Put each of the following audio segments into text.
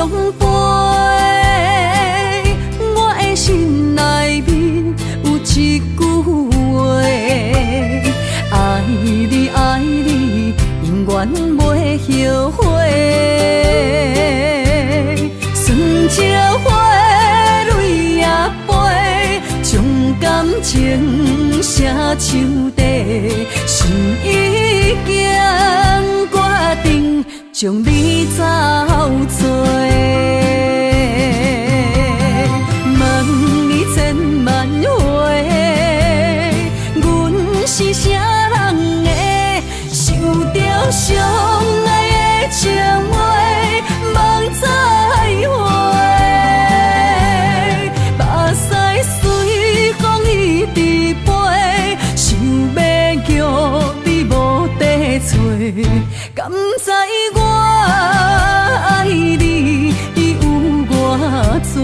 中飞，我的心内面有一句话，爱你爱你，永远袂后悔。酸椒花泪也飞，将感情写唱地，心已经决定将你走做。问你千万回，阮是啥人的，受着伤爱的情话，望再会。目屎随风一直飞，想要叫你无地找，敢知我爱你有偌多？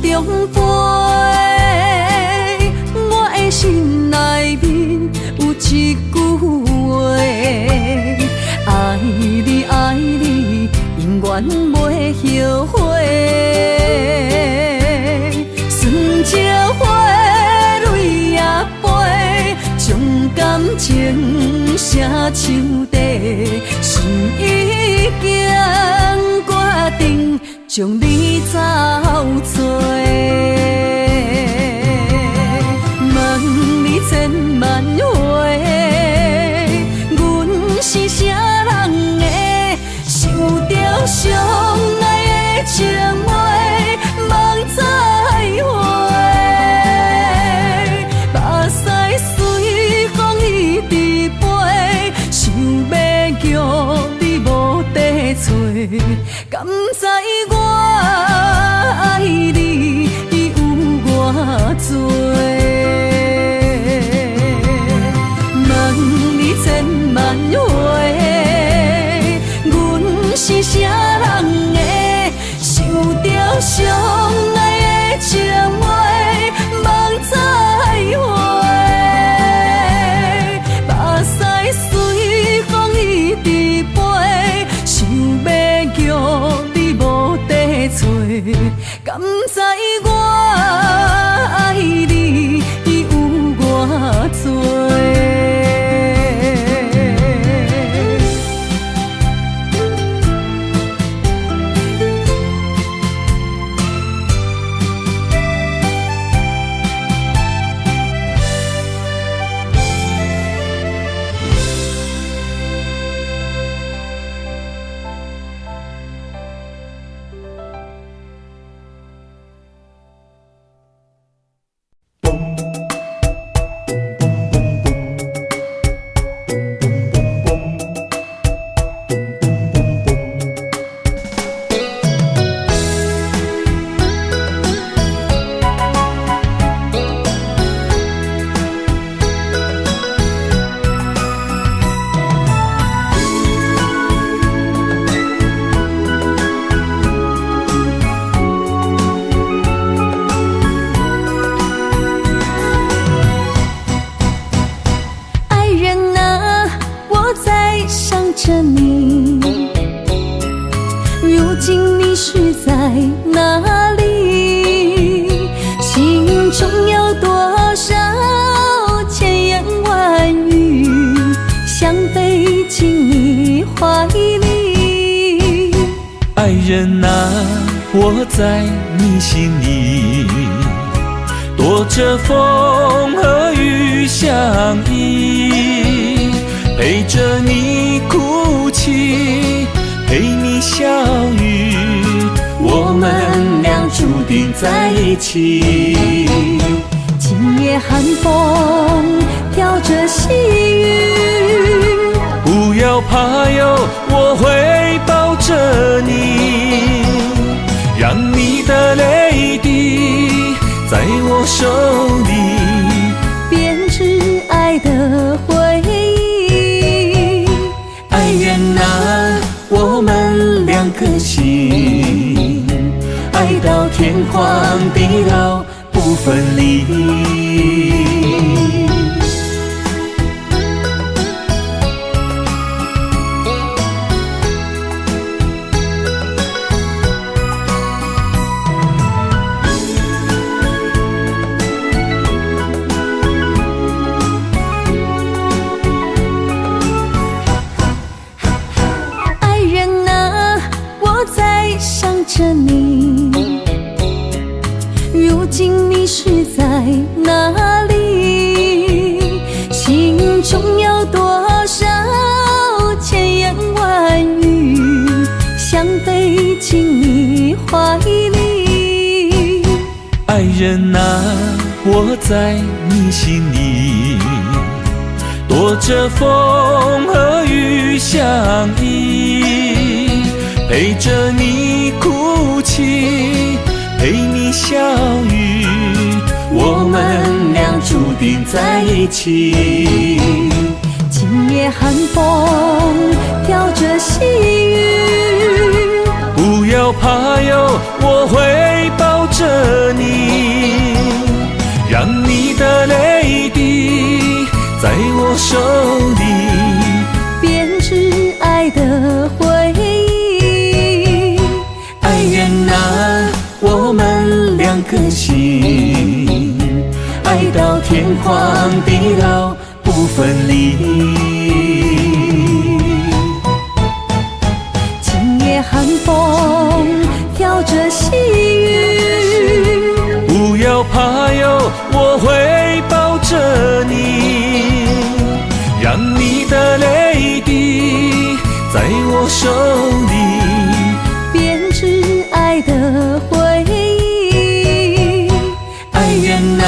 中飞，我的心内面有一句话，爱你爱你，永远袂后悔。酸椒花泪也飞，将感情写唱地，心已经决定将你走做。问你千万回，阮是啥人的，受着伤爱的情话，望再会。目屎随风一直飞，想要叫你无地找，敢知我爱你有偌多？问你千万回，阮是啥人的，受着伤爱的情话，望再会。目屎随风一直飞，想要叫你无地找，敢知我爱你有偌多？爱人啊，我在你心里，躲着风和雨相依，陪着你哭泣，陪你笑语，我们俩注定在一起。今夜寒风飘着细雨，不要怕哟，我会抱着你，让你的泪滴手里，编织爱的回忆。爱人啊，我们两颗心，爱到天荒地老不分离。着你，如今你是在哪里？心中有多少千言万语，想飞进你怀里。爱人啊，我在你心里，躲着风和雨相依，陪着你哭泣，陪你笑语，我们俩注定在一起。今夜寒风飘着细雨，不要怕哟，我会抱着你，让你的泪滴在我手里，编织爱的回忆。爱人啊，我们两颗心，爱到天荒地老不分离。今夜寒风飘着细雨，不要怕哟，我会抱着你，让你的泪滴在我手里，编织爱的回忆。爱人啊，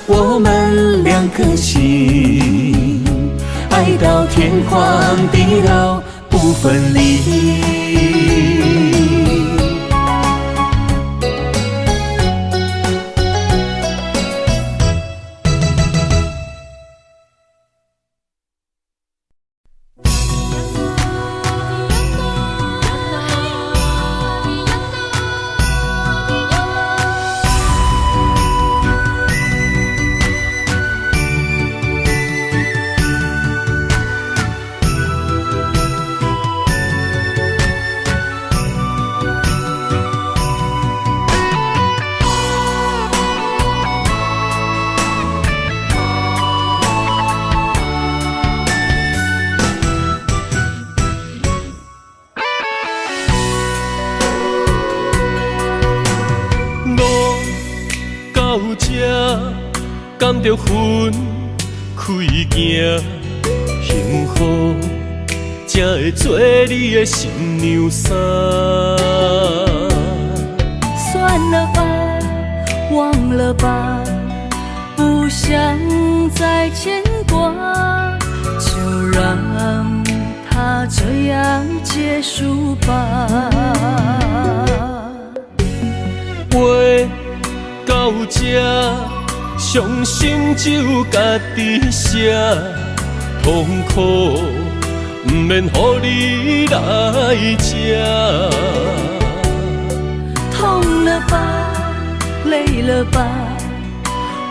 我们两颗心，爱到天荒地老不分离。甘着分开行，幸福才会做你的新娘衫。算了吧，忘了吧，不想再牵挂，就让它这样结束吧。话到这，伤心只有家己写，痛苦不免乎你来吃。痛了吧，累了吧，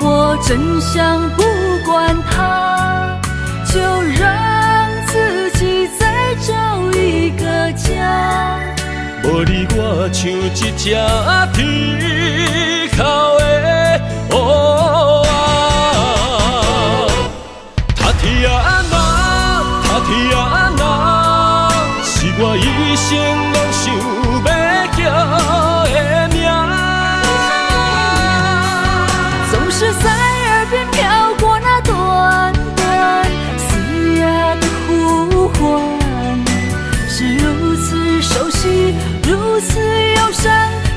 我真想不管它，就让自己再找一个家。无你我像一只啼哭的乌鸦，他啼啊那，他啼啊那，是我一生拢想要叫的名。总是在耳边飘过那短短嘶哑的呼唤，是如此熟悉，如此忧伤，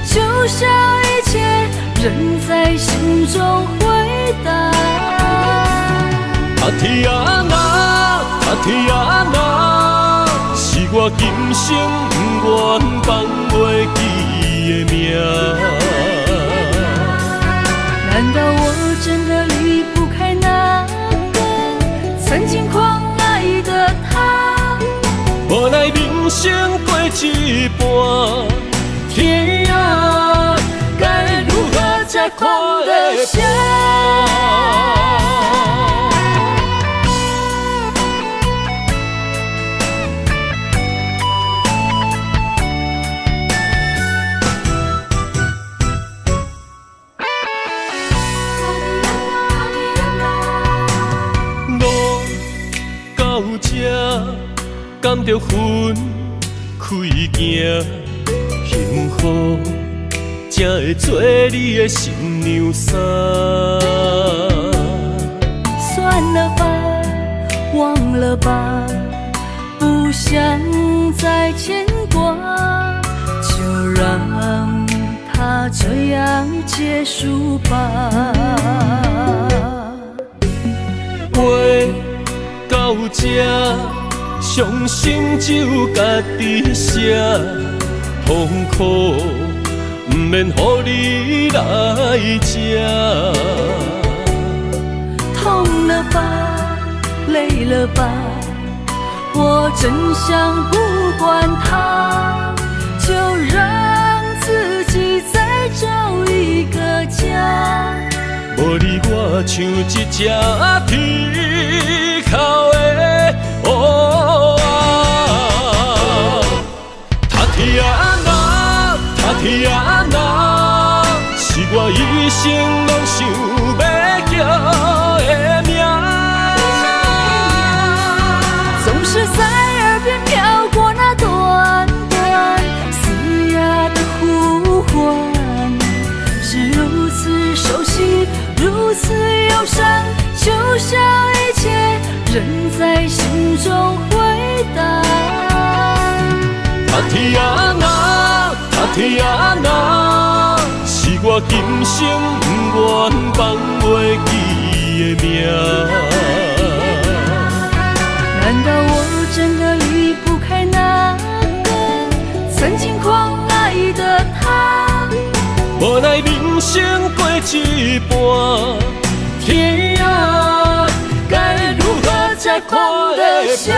就像以前仍在心中回荡。他啼啊那，他啼啊那，是我今生不愿放袂记的名。难道看得破。甘着分开行，幸福才会做你的新娘衫。算了吧，忘了吧，不想再牵挂，就让它这样结束吧。话到这。伤心只有家己写，痛苦不免予你来吃。痛了吧，累了吧，我真想不管它，就让自己再找一个家。无你我像一只啼哭的乌鸦，他天哪，他天哪，是我一生拢想要叫的名。总是在耳边飘过那短短嘶哑的呼唤，是如此熟悉，如此忧伤，就像一切仍在心中回荡。塔天哪，塔天哪，是我今生不愿放袂记的名。难道我真的离不开那个曾经狂爱的他？无奈人生过一半，天啊，该如何才看得下？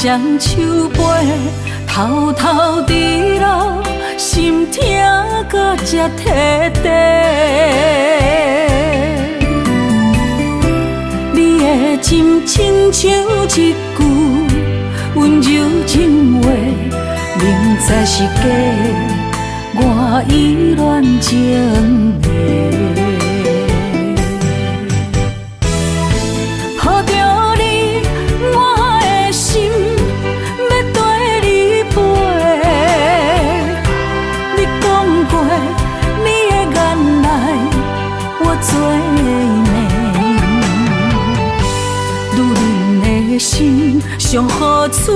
双手背，偷偷滴落，心痛搁才摕地。你的真亲像一句温柔情话，明知是假，我依然情迷。心上好滋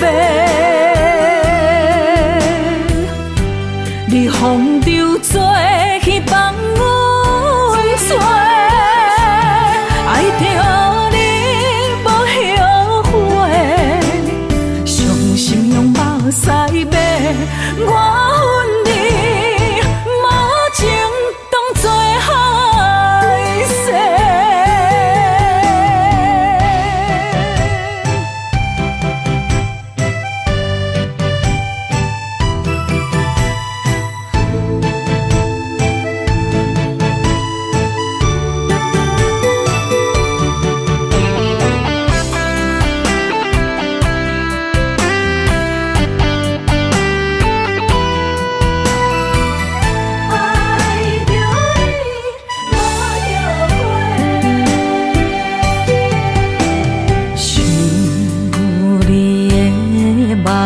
味，你风流做去放阮做，爱着你无后悔，伤心用目屎买，我恨你无情当作害世。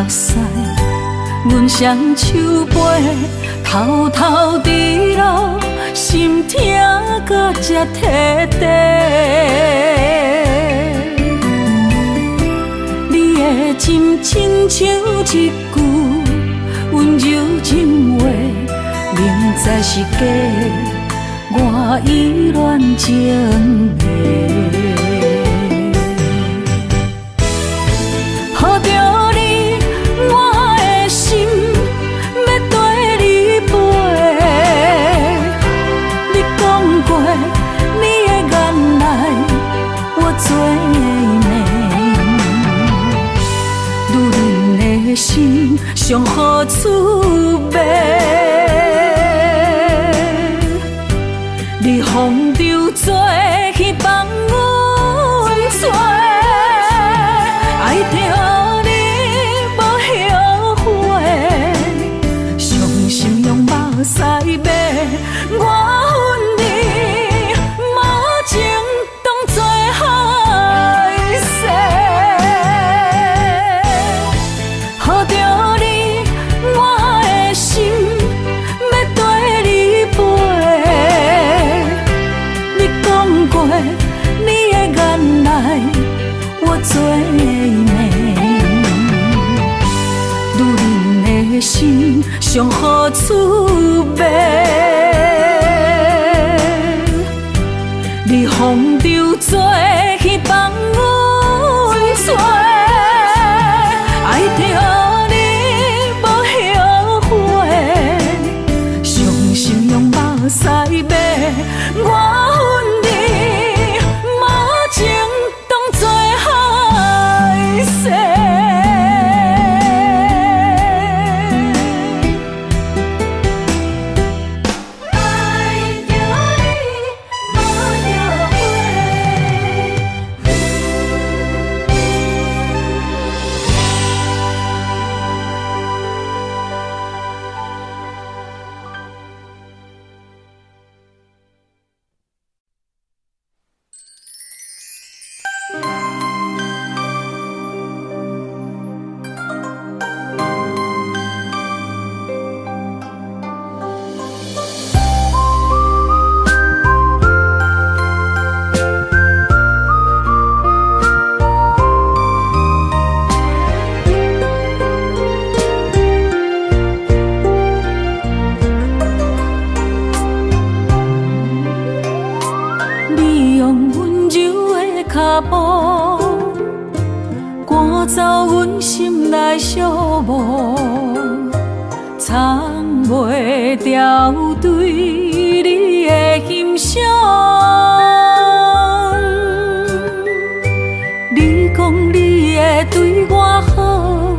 屎，阮双手背，偷偷伫路，心痛到才摕地。你的真亲像一句温柔情话，明知是假，我依然情迷。好着你，我的心要跟你飞。你讲过你的眼内，我做梦。女人的心上好滋味。你风流做去放阮做，爱着你无后悔，伤心用目屎买，我恨你无情当作害世，好着你我的心要跟你飞。你讲过你的眼内，我做梦。女人的心上好滋味。你风流做去放阮做，爱着你无后悔，伤心用目屎买，我恨你无情当作害世。赶走阮心内小雾，藏袂掉对你的欣赏。你讲你会对我好，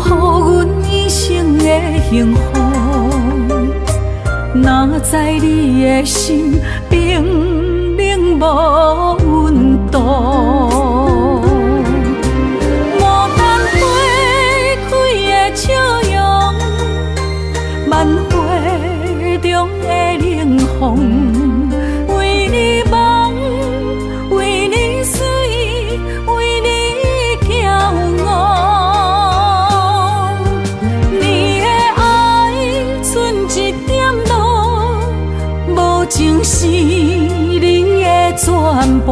予阮一生的幸福。哪知你的心冰冷无温度，牡丹花开的笑容，万花中的冷风，为你梦，为你水，为你骄傲。你的爱剩一点露，无情是你的全部。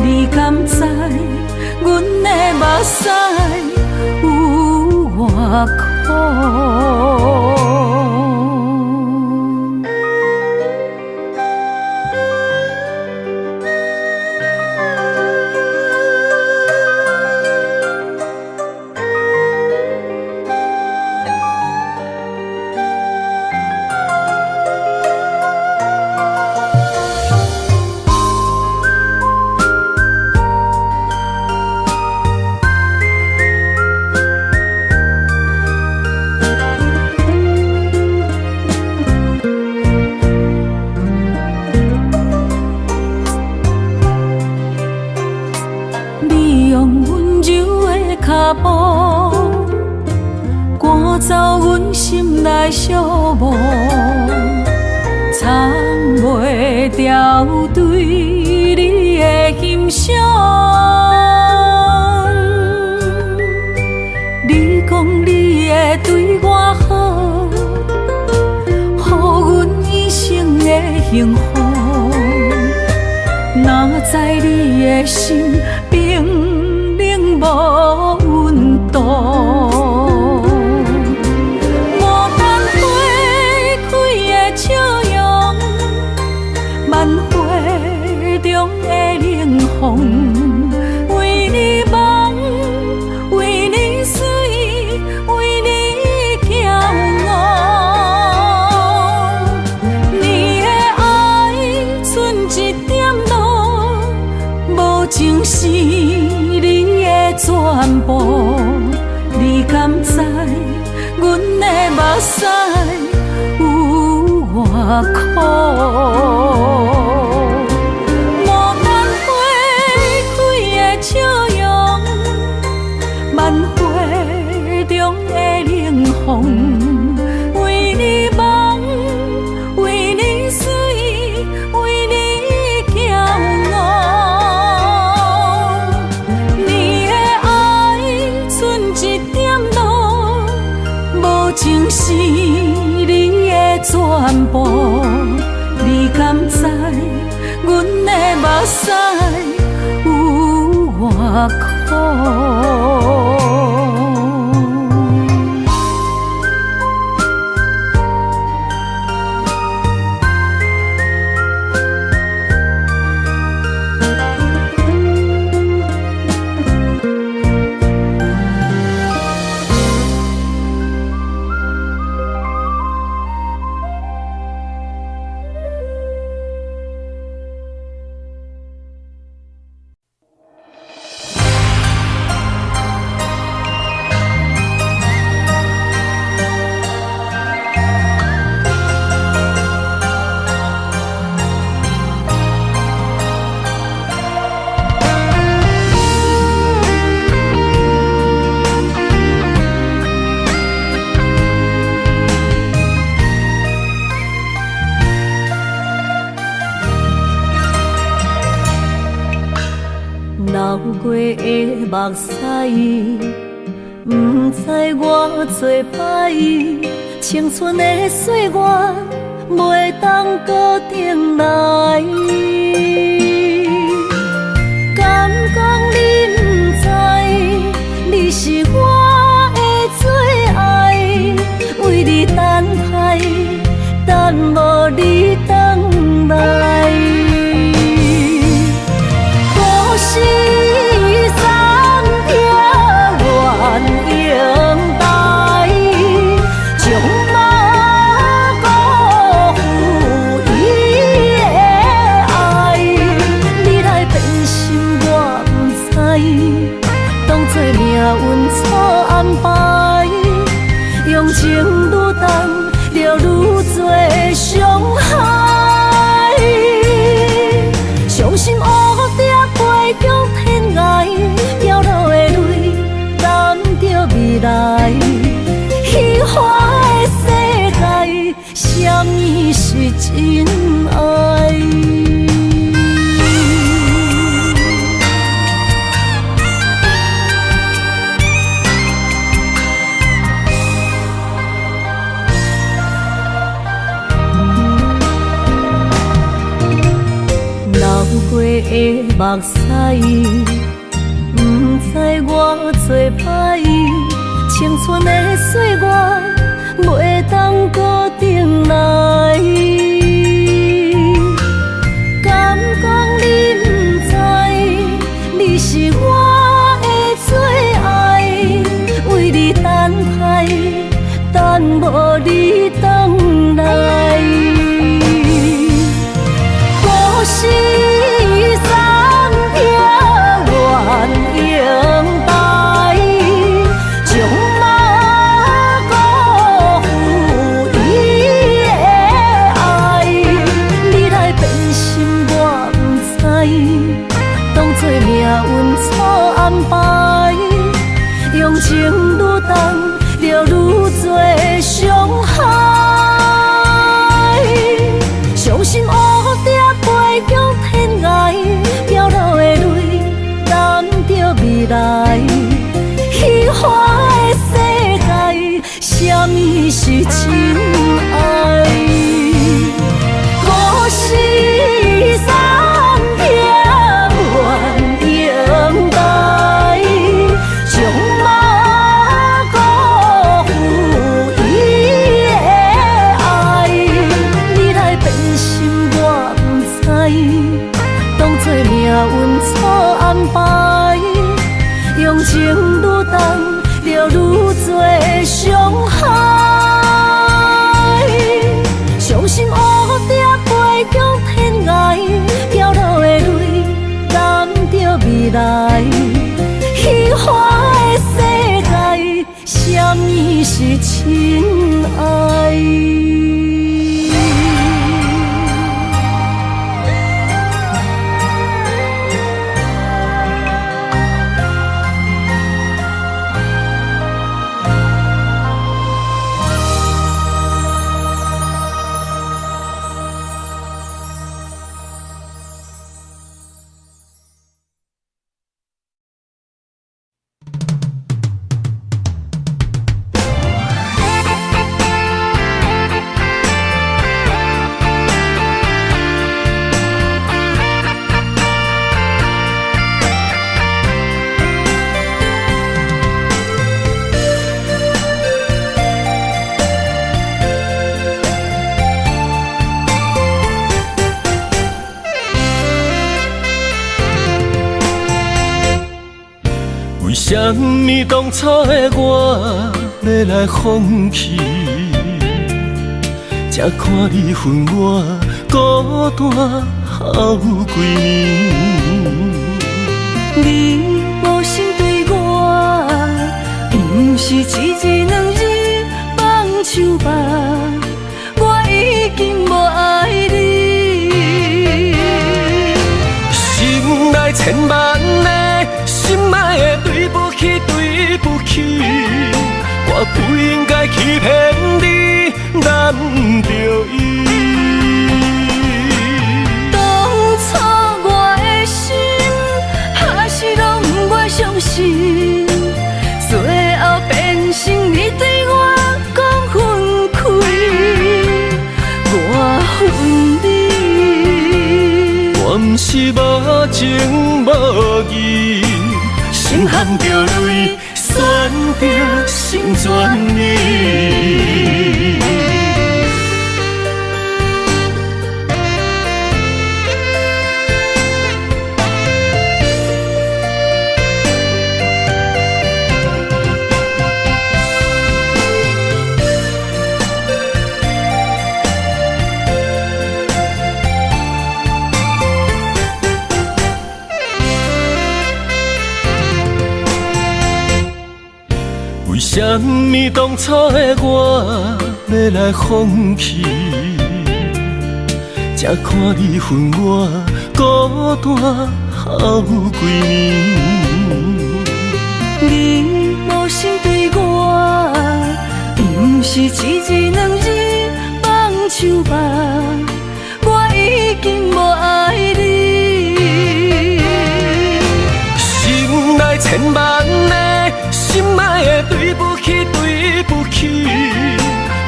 你敢知阮的目屎有偌苦？赶走阮心内小雾，藏袂掉对你的欣赏。幸福。哪知你的心冰冷无温度，无等花开的笑容，万花中的冷风，为你梦，为你水，为你骄傲。你的爱剩一点路，无情是你的全部。你敢知阮的目屎有偌苦？无等花开的笑容，万花中的冷风，为你梦，为你水，为你骄傲。你的爱剩一点路，无情是你的全部。你敢知阮的目屎有偌苦？流过的目屎，不知我做摆，青春的岁月袂当搁重来。敢讲你不知，你是我的最爱，为你等待，等无你回来。是三条原永带，将马辜负伊的爱。你来变心我不知，当作命运错安排，用情愈重，就愈多伤害。伤心黑飞向天涯，掉落的泪染着未来。虚华的世界，什么是真爱？流过的目屎，不知我做摆，青春的岁月袂当搁重来。敢讲你不知，你是我的最爱，为你等待，等无你回来。是三条原永带，将马辜负伊的爱。情愈重，就愈多伤害。伤心乌蝶飞向天涯，飘落的泪染着未来。虚华的世界，什么是真爱？为什么当初的我要来放弃？才看你分我孤单好几年。你无心对我，不是一日两日放手吧，我已经无爱你。心内千万个心爱的对不起，对不起，我不应该欺骗你，难着伊。当初我的心还是拢不愿相信，最后变成你对我讲分开，我恨你。我不是无情无义，心含着泪，选择成全你。为什么当初的我要来放弃？才看你分我孤单好几年。你无心对我，不是一日两日放手吧，我已经无爱你。心内千万个心爱的对不起，对不起，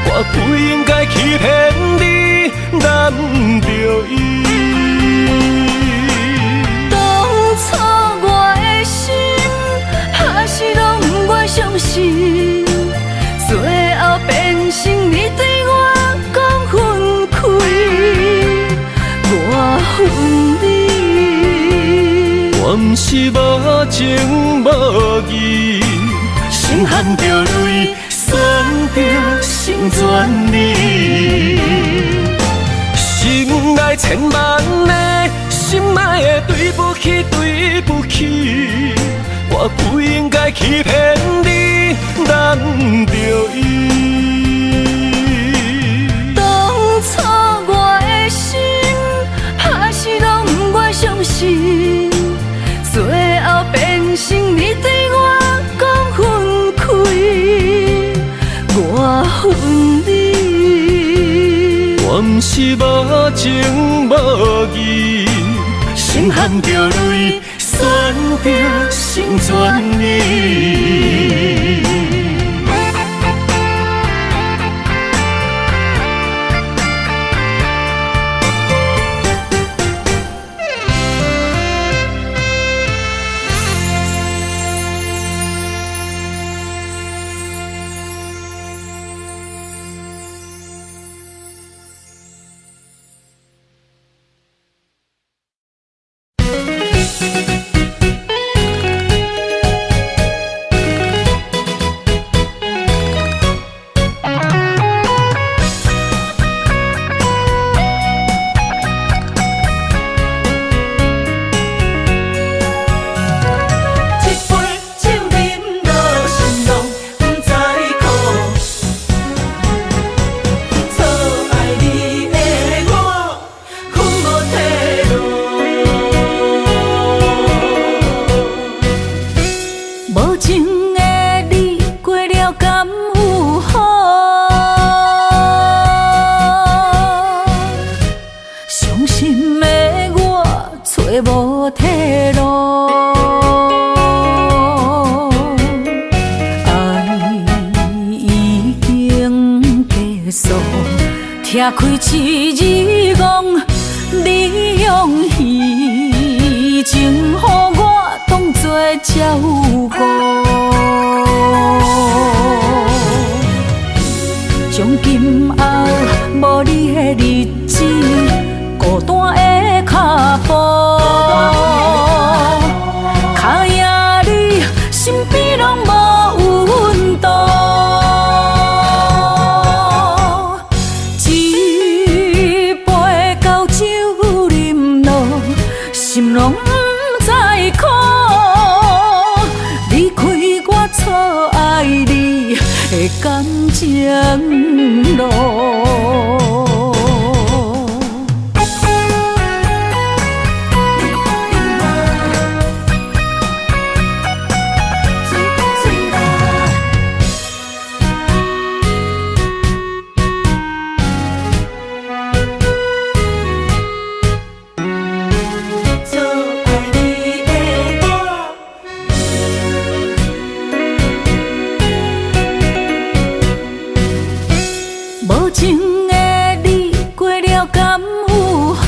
我不应该欺骗你，难着伊。当初我的心还是拢不愿相信，最后变成你对我讲分开，我恨你。我不是无情无义，心含着泪，选择成全你。心内千万个心爱的对不起，对不起，我不应该欺骗你，难着伊。当初我的心还是拢不愿相信，最后变成你对我讲分开，我恨你。我不是无情无义，心含着泪，选择成全你。无退路。爱已经结束，拆开一字讲，你用虚情，予我当作照顾。从今后无你的日子，孤单的脚步，脚印里身边拢无温度。一杯高酒饮落，心拢不知苦。离开我错爱你的感情路。无情的你过了敢有好？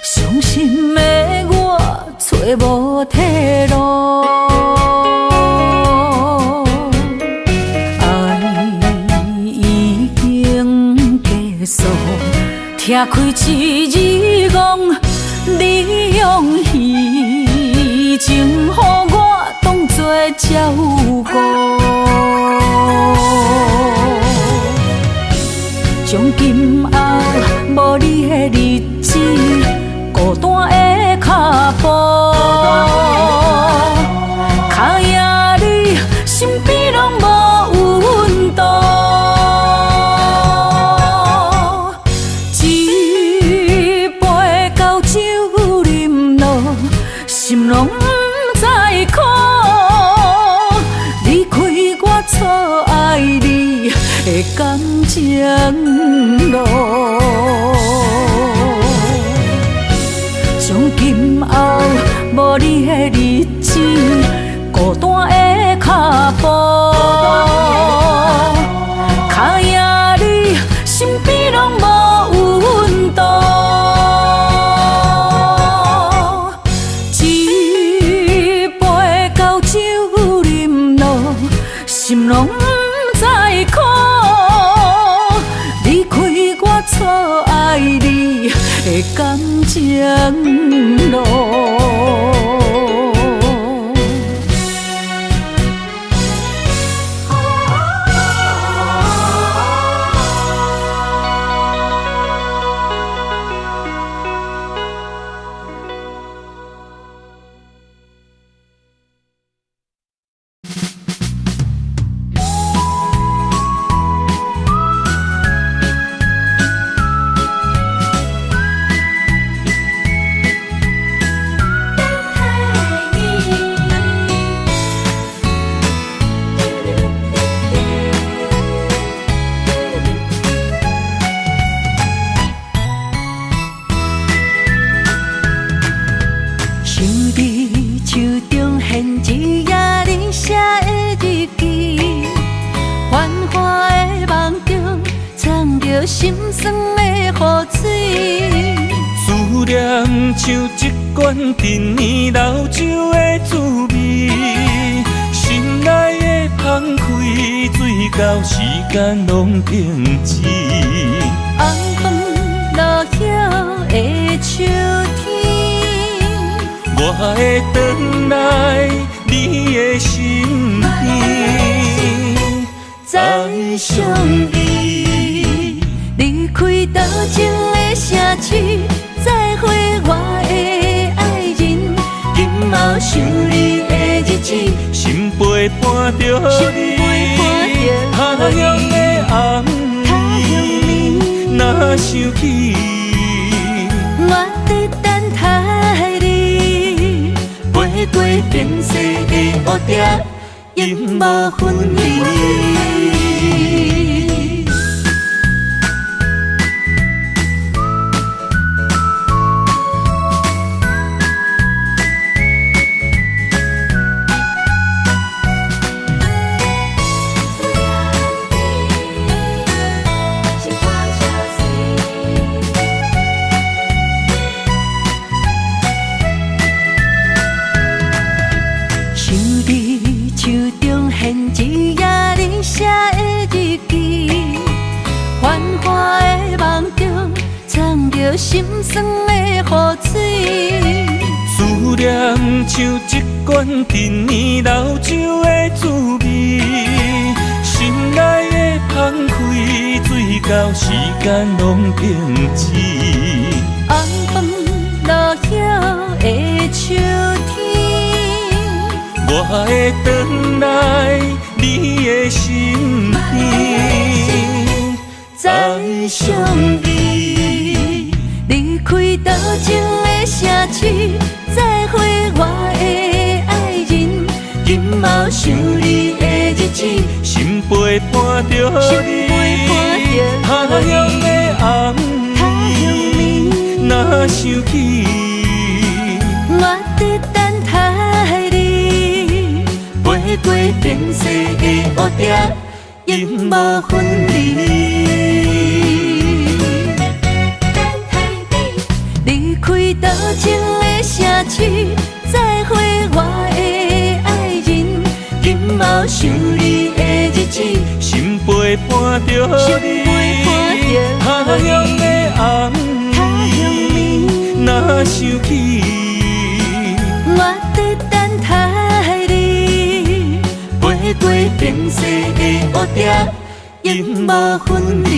伤心的我找无退路。爱已经结束，拆开一字讲，你用虚情，予我当作照顾。从今后无你的日子，孤单的脚步，脚印里身边拢无温度。一杯高酒饮落，心拢不知苦。离开我错爱你的感情路。从今后无你的日子，孤单的脚步，脚印里身边拢无温度。一杯高酒饮落，心拢不知苦。离开我错爱你的感情路。心酸的雨水，思念像一罐陈年老酒的滋味，心内的澎开，水到时间拢停止。红枫落叶的秋天，我会回来你的身边，再相依。离开多情的城市，再会我的爱人。今后想你的日子，心陪伴着你，他乡的红暝，若想起，我在等待你，飞过变色的乌蝶，永无分离。着心酸的雨水。思念像一罐陈年老酒的滋味，心内的放开，水到时间拢变质。红枫落叶的秋天，我会回来你的身边，再相遇。离开多情的城市，再会我的爱人。今后想你的日子，心陪伴着你，他乡的红暝，若想起，我在等待你。飞过变色的乌蝶，永无分离。离开多情的城市，再会我的爱人。今后想你的日子，心陪伴着你，他乡的红暝，若想起，我在等待你。飞过变色的乌蝶，永无分离。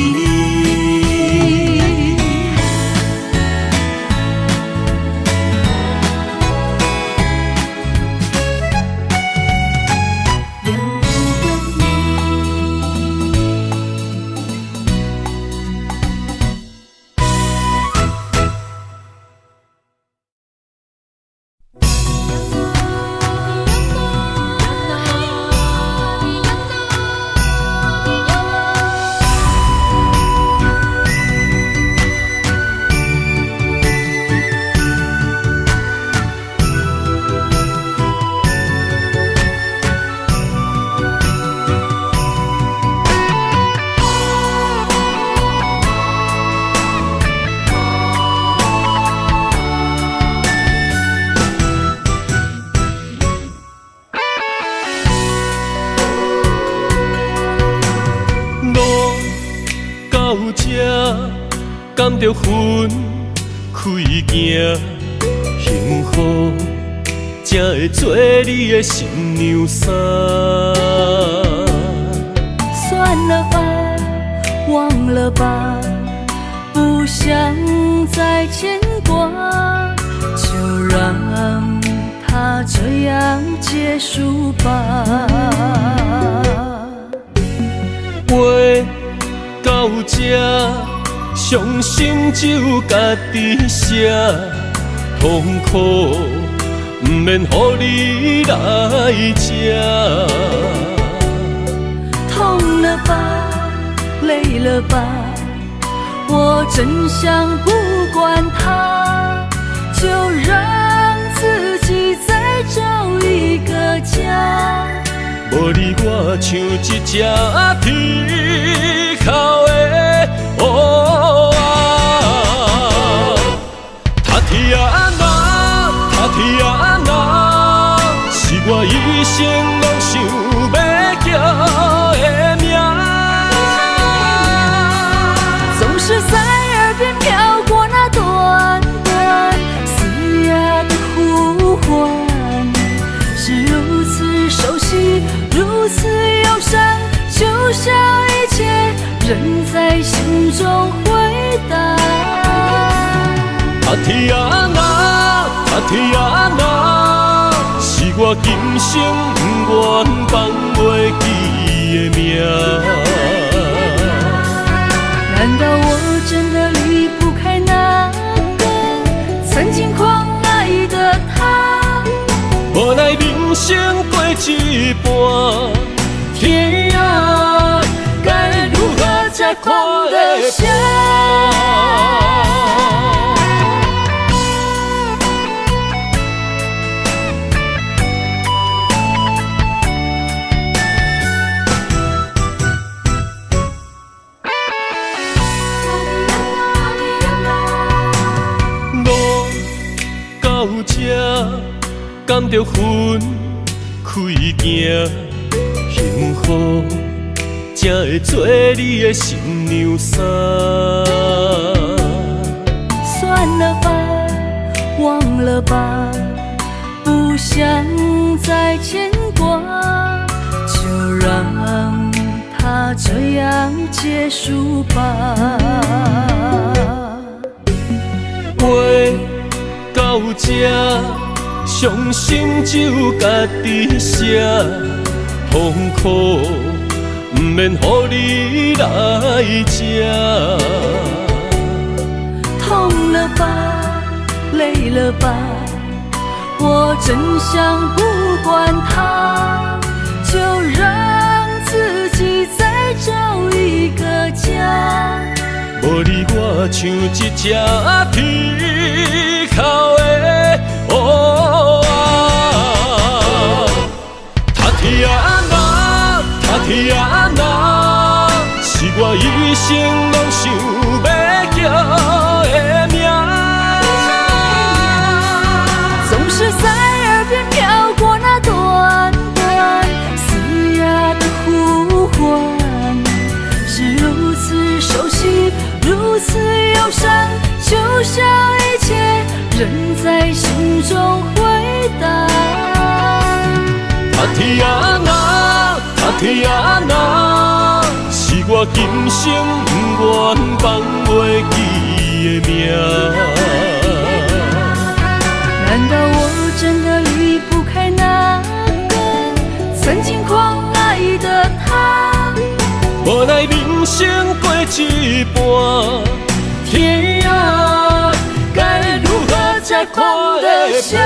甘着分开行，幸福才会做你的新娘衫。算了吧，忘了吧，不想再牵挂，就让它这样结束吧。话到这，伤心只有家己写，痛苦不免予你来吃。痛了吧，累了吧，我真想不管它，就让自己再找一个家。无你我像一只啼哭的乌鸦，他啼啊那，他啼啊那，是我一生拢想要叫的名。总是在耳边飘过那短短嘶哑的呼唤，是如此熟悉，如此忧伤，就像一切仍在心中回荡。他啼啊那，他啼啊那，是我今生不愿放袂记的名。难道我真的离不开那个曾经狂爱的他？无奈人生过一半，天啊，该如何才看得下？路到这，甘着分开行，幸福才会做你的新娘衫。算了吧，忘了吧，不想再牵挂，就让它这样结束吧。话到这，伤心只有家己写，痛苦不免予你来吃。痛了吧，累了吧，我真想不管它，就让自己再找一个家。无你我像一只啼哭的乌鸦，他天哪，他天哪，是我一生拢想要叫的名。总是在耳边飘过那短短嘶哑的呼唤，是如此熟悉，如此忧伤，就像一切仍在心中回荡。他天哪，他天哪，是我今生不愿放袂记的名。难道我真的离不开那个曾经狂爱的他？无奈人生过一半，天啊，该如何才看得下？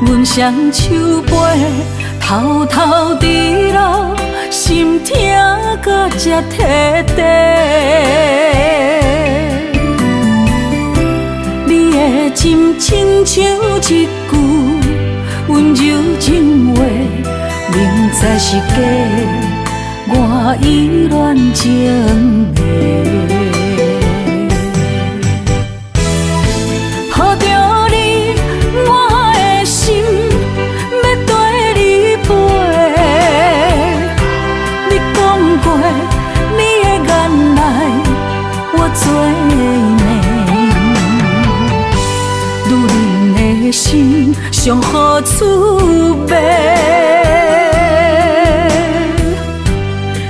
阮双手背，偷偷伫落，心痛搁才摕地。你的真亲像一句温柔情话，明知是假，我依然情迷。做梦，女人的心上好滋味。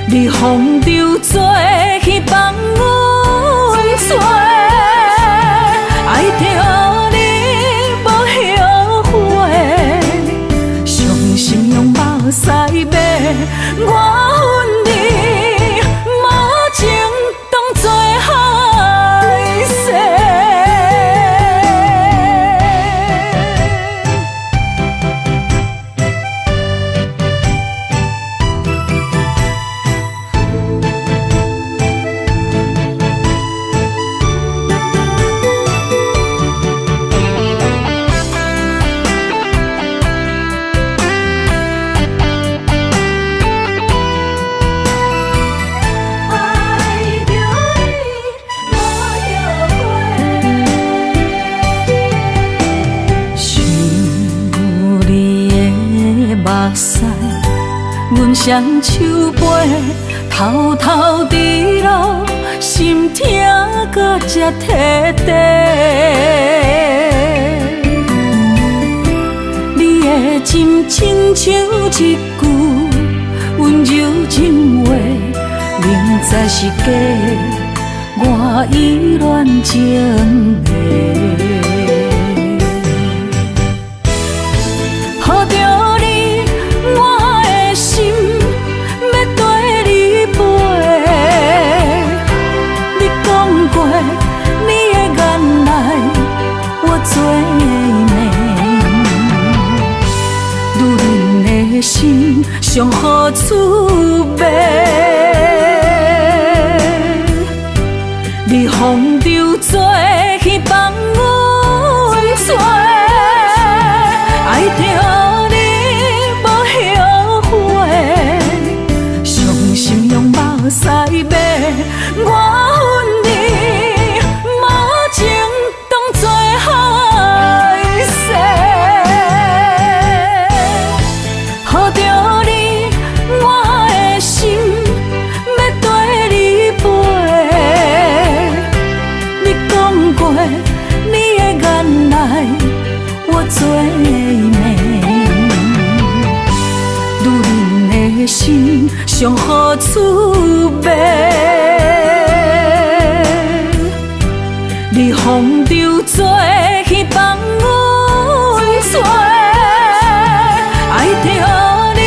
你风流做去放阮做，爱着你无后悔，伤心用目屎买，我恨你无情当作害世。阮双手背，偷偷伫落，心痛搁才摕地。你的真亲像一句温柔情话，明知是假，我依然情迷。上好滋味。你风流做去放阮做，爱着你无后悔，伤心用目屎买我恨你，无情当作害世，好着你我的心要跟你飞。你讲过你的眼内我最美，女人的心上好滋味。你风流做去放阮做，爱着你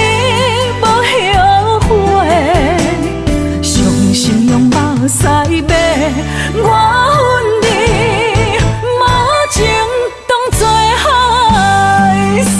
无后悔，伤心用目屎买我恨你，无情当作害世。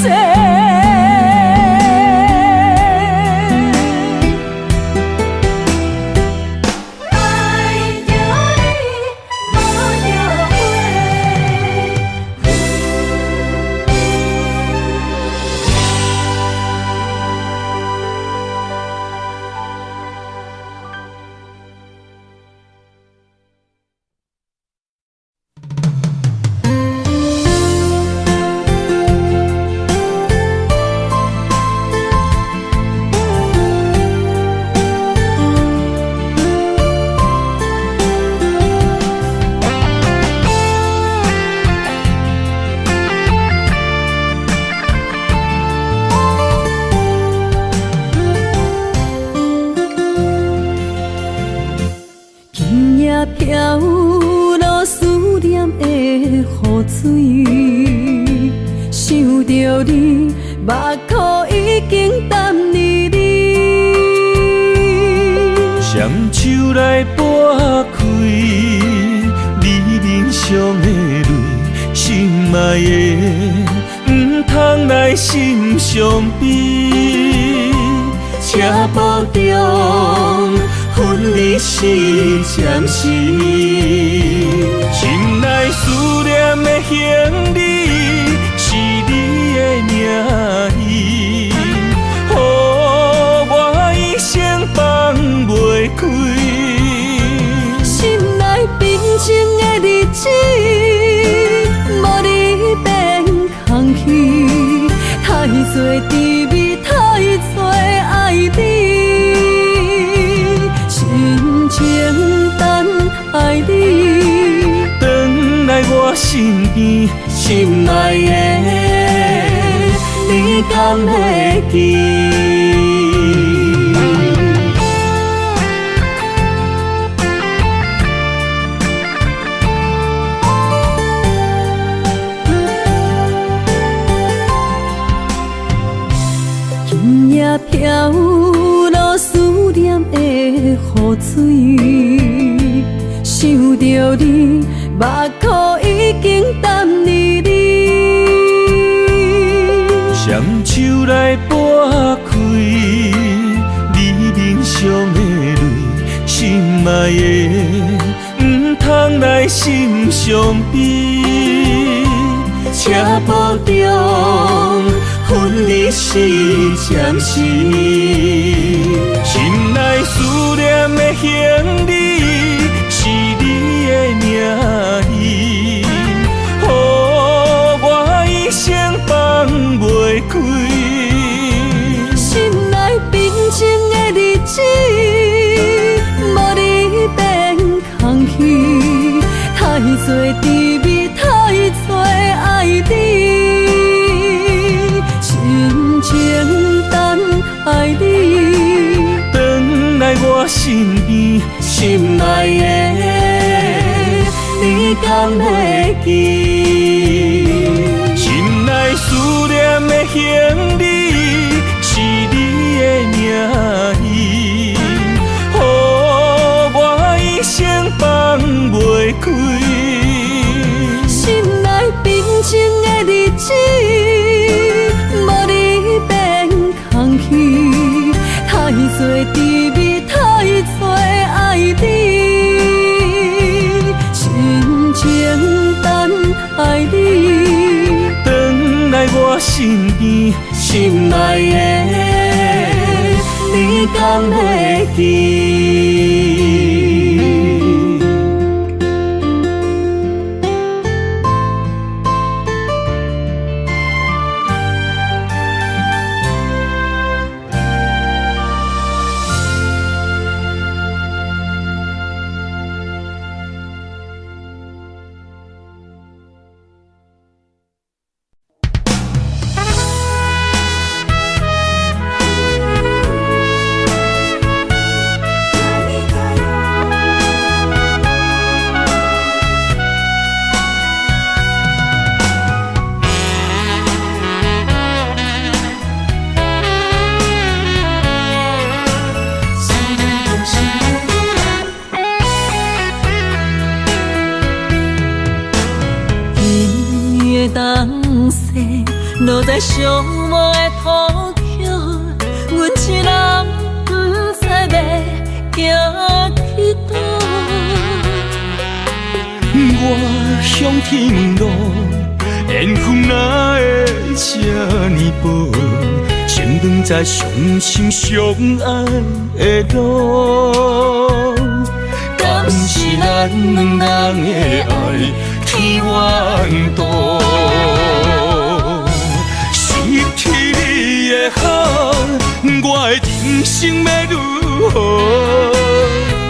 飘落思念的雨水，想着你，目眶已经淡离你。双手来拨开你脸上的泪，心爱的，唔通来心伤悲，车步中。分离是暂时，心内思念的行李是你的名字，予我一生放袂开。心内平静的日子，无你变空虚，太多滋味，太多爱你。真情等爱你，回来我身边，心爱的，你敢会记？今夜飘落思念的雨水，想着你，目眶已经淡离你。双手来拨开你脸上的泪，心爱的，唔通来心伤悲，车步中。分离是暂时，心内思念的行李是你的名字，予我一生放袂开。心内平静的日子，无你变空虚，太多滋味，太多爱你。真情等爱你，回来我身边，心爱的，你敢会记？心内思念的行李是你的名字，予我一生放袂开。心内平静的日子。无你变空虚，多滋味太多爱你，深情等待你，回来我身边，心爱的，你敢会记？落在寂寞的土丘，阮一人不知要行去倒。我向天路，缘分哪会这呢薄？前段在相心相爱的路，敢是咱两人的爱天缘道？失去你的好，我的人生要如何？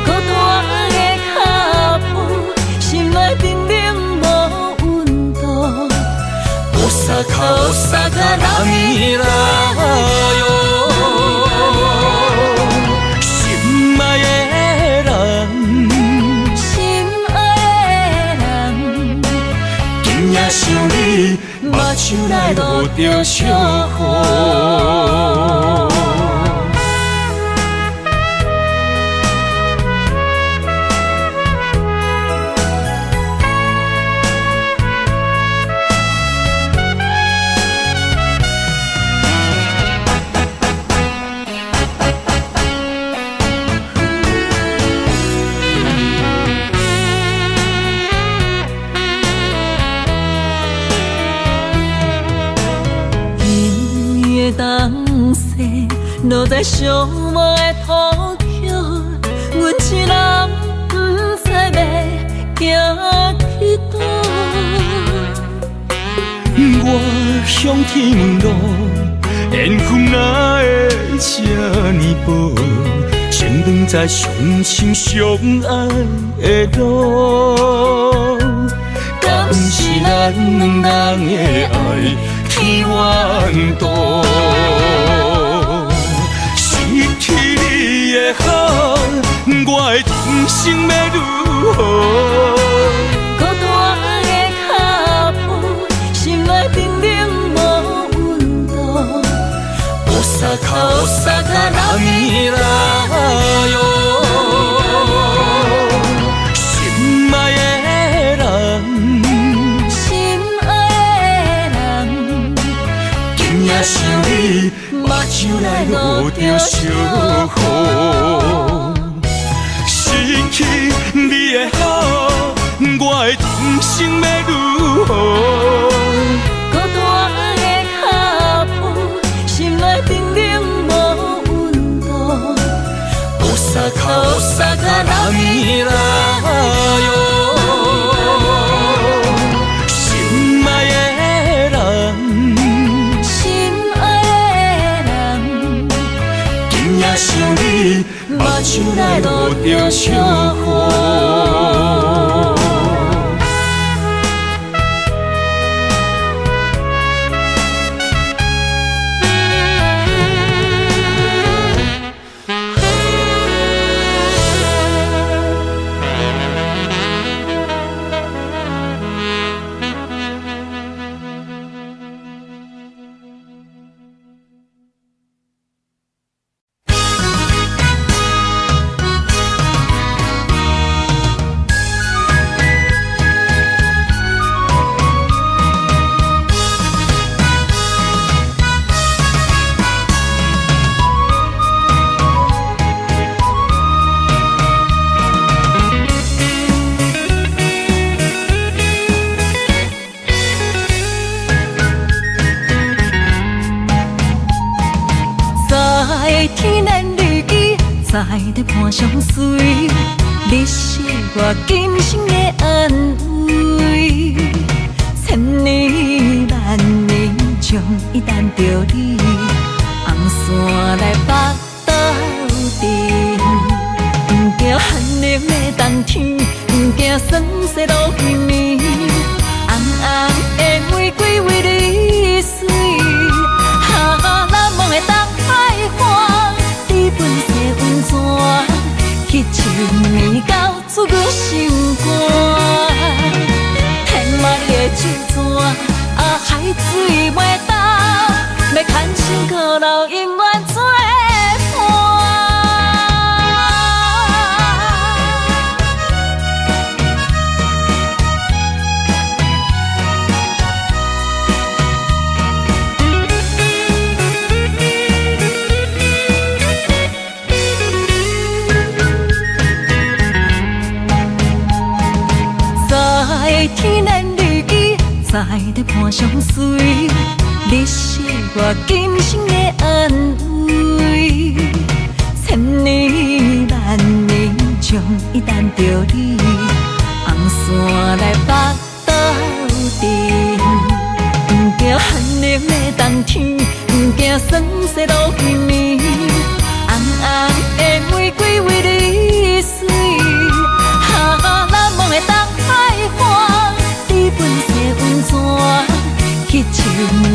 孤单的脚步，心内冰冷无温度。お坂波来哟，心爱的人，心爱的人，今夜想你，目睭内落着小雨。落在寂寞的土丘，阮一人不知要行去倒。我向天路，缘分哪会这呢薄？前段在相心相爱的路，敢是咱两人的爱天缘道？失去你的好，我的人生要如何？孤单的脚步，心内冰冷无温度。お坂波来哟，心爱的人，心爱的人，今夜想你，目睭内落着小雨。失去你的好，我的人生要如何？孤单的脚步，心内冰冷无温度。お坂波来哟，心爱的人，心爱的人，今夜想你，目睭内落着小雨。在在伴相随，你是我今生的安慰。千年万年，将伊等着你，红线来北斗阵。不惊寒冷的冬天，不惊霜雪落雨暝，红红的玫瑰为你水。难忘的东海岸，你本色温泉，去深暝到出阮心肝。天马你的酒泉，海水袂倒，要牵手到老，永远做伴。天然绿意，在在伴相随，你是我今生的安慰。千年万年，将伊等着你，红线来北斗阵。不惊寒冷的冬天，不惊霜雪落雨暝，红红的玫瑰为你水。难忘的东海岸，你本色温泉，去深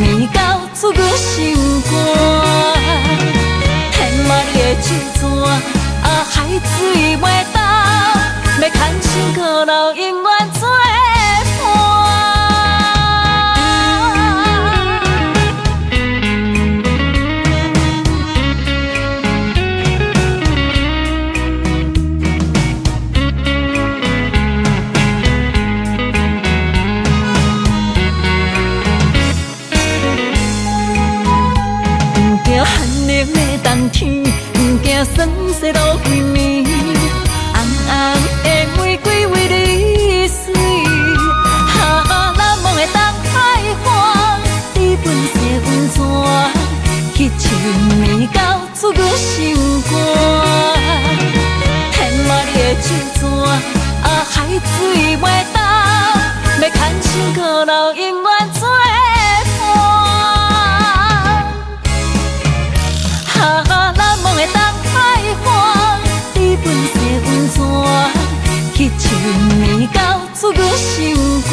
暝到出阮心肝。天马你的酒泉，海水袂倒，要牵手到老，永远做伴。冬天不惊霜雪落雨暝，红红的玫瑰为你水。难忘的东海岸，你本色温泉，去深暝到出阮心肝。天马你的酒泉，海水袂倒，要牵手到老，永远做伴。难忘的东海岸，你本色温泉，去深暝到出阮心肝。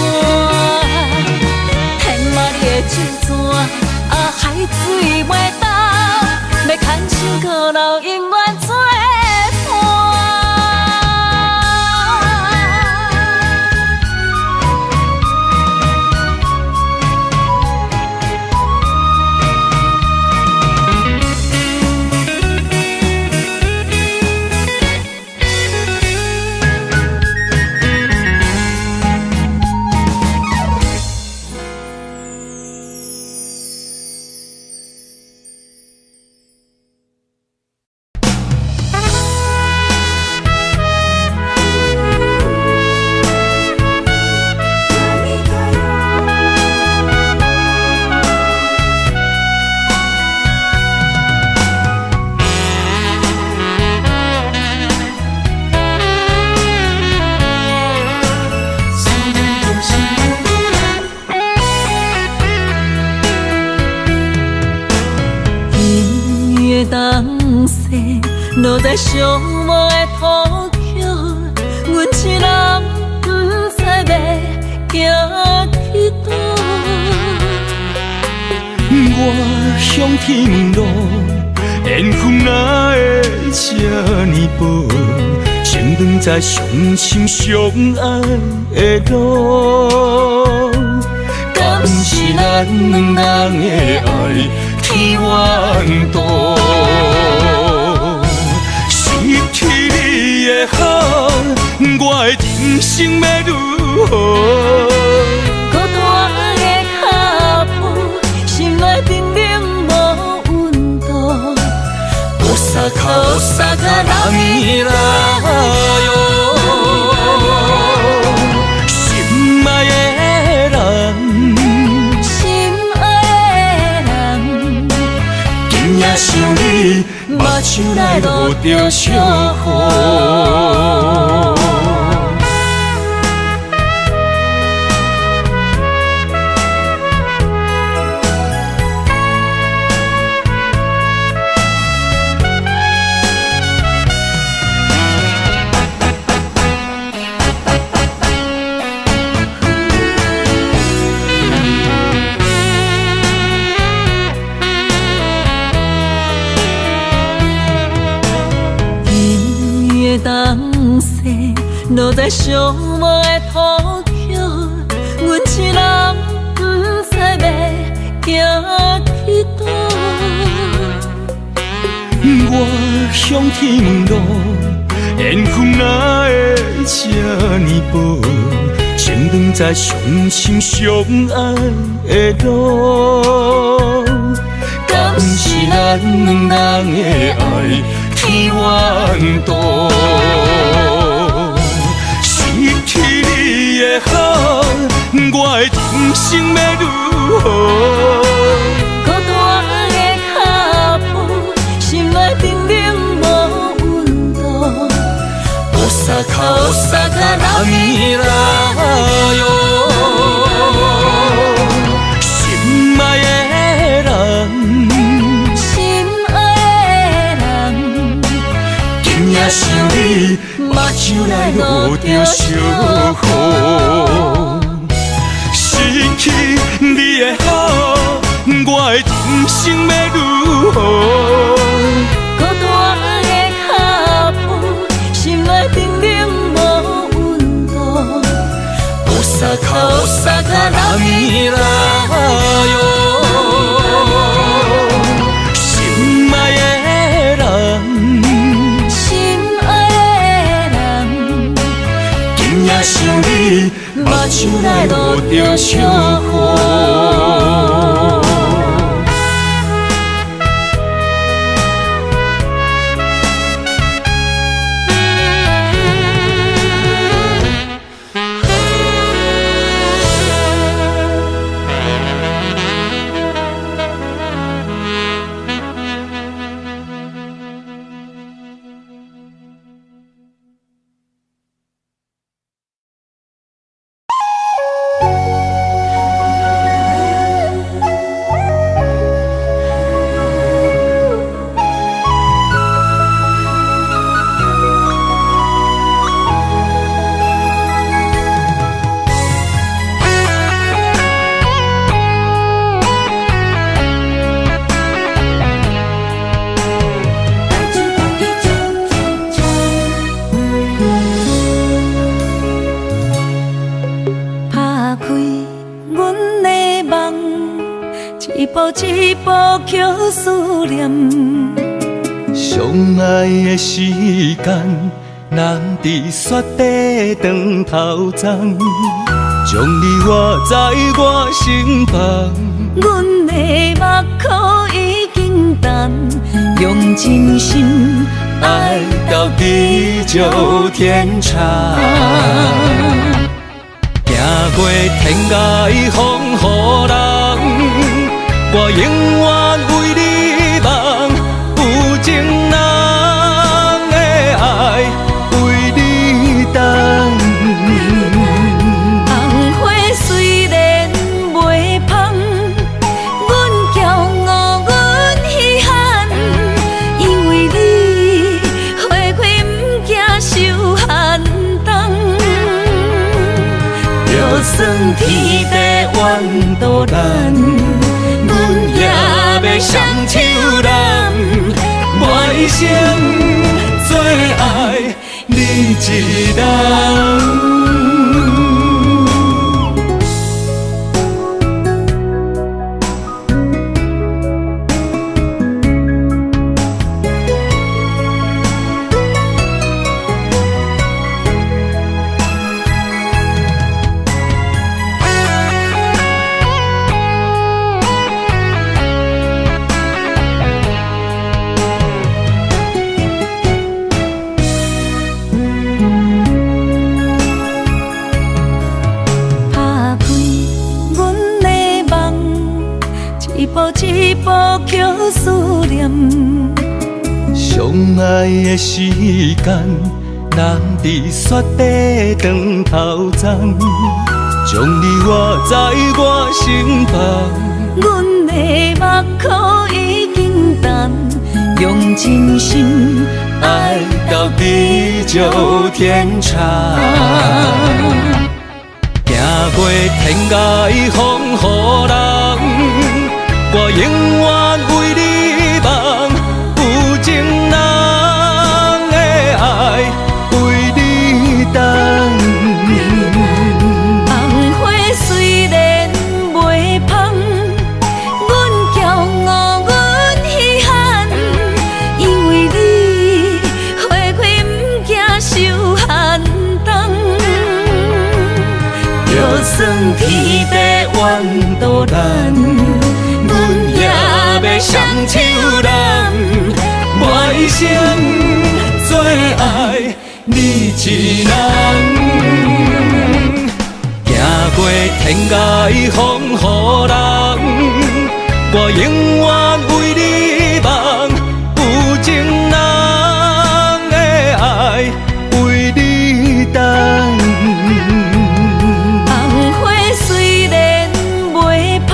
天马你的酒泉，海水袂倒，要牵手到老，永远做伴。落在寂寞的土丘，阮一人不知要行去倒。我向天问路，缘分哪会这呢薄？前段在相亲相爱的路，敢是咱两人的爱天缘道？失去你的好，我的人生要如何？孤单的脚步，心内冰冷无温度。Osaka la mira yo， 心爱的人，今夜想你，目目睭来落着小雨。东西落在寂寞的土丘，阮一人不知要行去倒。我向天问路，缘分哪会这呢薄？前两载相心相爱的路，敢是咱两人的爱？天缘道，失去你的好，我的人生要如何？孤单的脚步，心内沉冷无温度。おさかなみらよ，心爱的人。也想你，目睭来落着小雨。失去你的好，我的人生要如何？孤单的脚步，心内沉冷无温度。おさかなみらよ。也想你，目睭来落着小雨。一步叫思念，相爱的时间，咱伫雪地长头鬃，将你画在我心房。阮的目眶已经淡，用真心爱到地久天长。行过天涯风雨人。我永远为你梦，有情人的爱为你等。红花虽然袂芳，阮骄傲，阮稀罕，因为你花开不惊受寒冬。就算天地怨渡咱。也要双手揽，我一生最爱你一人。一步叫思念，相相爱的时间，人伫雪地长头鬃，将你画在我心房。阮的目眶已经淡，用真心爱到地久天长。行过天涯风雨人，我永远为你梦。有情人的爱为你等。红花虽然袂芳，阮骄傲，阮稀罕，因为你花开不惊受寒冬。就算天地怨渡咱，阮也要双手人，我一生最爱你一人。行过天涯风雨人，我永远为你梦。有情人的爱为你等。红花虽然袂芳，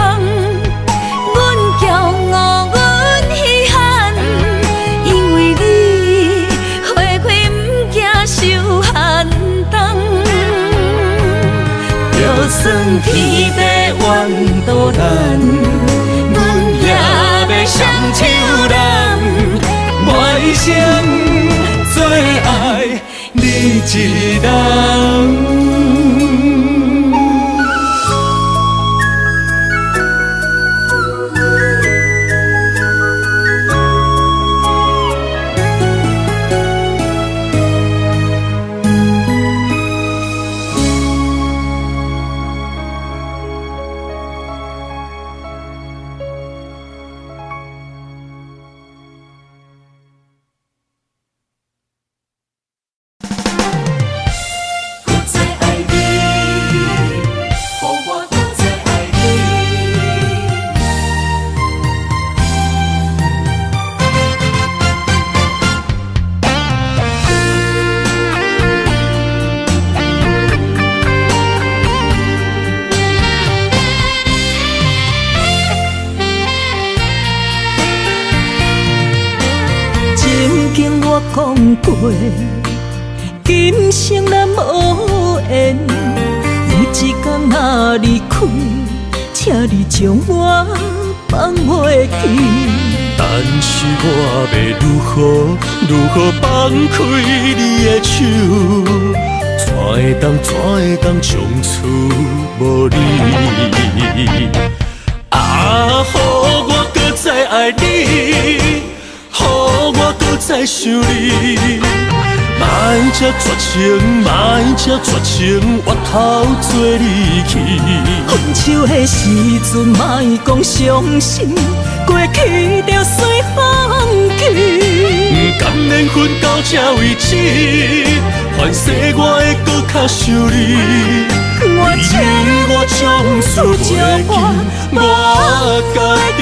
阮骄傲，阮稀罕，因为你花开不惊受寒冬。就算天地怨渡咱，阮也要双手人，我一生最爱你一人。讲过，今生咱无缘，有一天若离开，请你将我放袂记。但是我要如何放开你的手，怎会当从此无你？啊，予我搁再爱你，予我搁再想你。莫这绝情，莫这绝情，我头做你去。分手的时阵，莫讲伤心，过去就随风去。不甘缘分到这为止，反世我会搁较想你。我从此袂记我家己。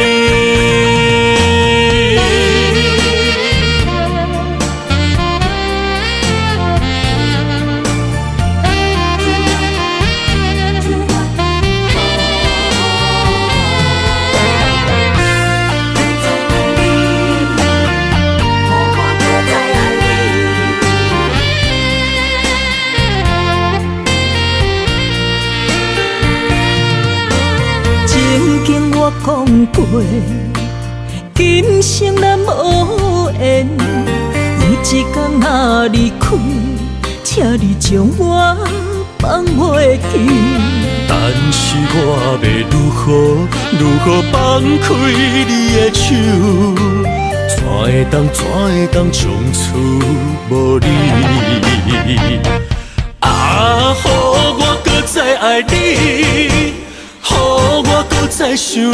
我讲过，今生咱无缘，有一天若离开，请你将我放袂记。但是我要如何放开你的手，怎会当从此无你？啊，予我搁再爱你。予我搁再想你，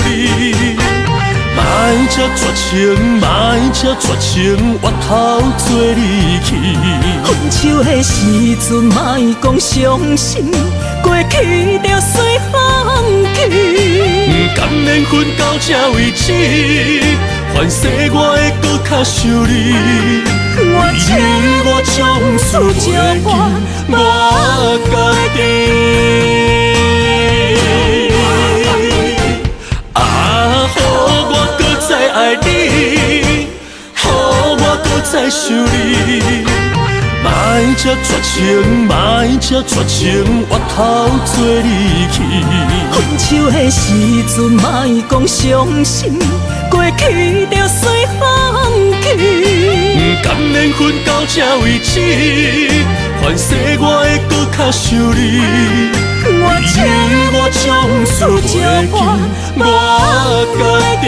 莫这绝情，莫这绝情，我头做你去。分手的时阵，莫讲伤心，过去就随风去。不甘缘分到这为止，反世我会搁较想你。我为你我从此袂记我家己。啊，予我搁再爱你，予我搁再想你。莫这绝情，莫这绝情，我头做你去。分手的时阵，莫讲伤心，过去就随风去。甘愿分到这为止，反世我会搁较想你。我情我从此袂记我家己。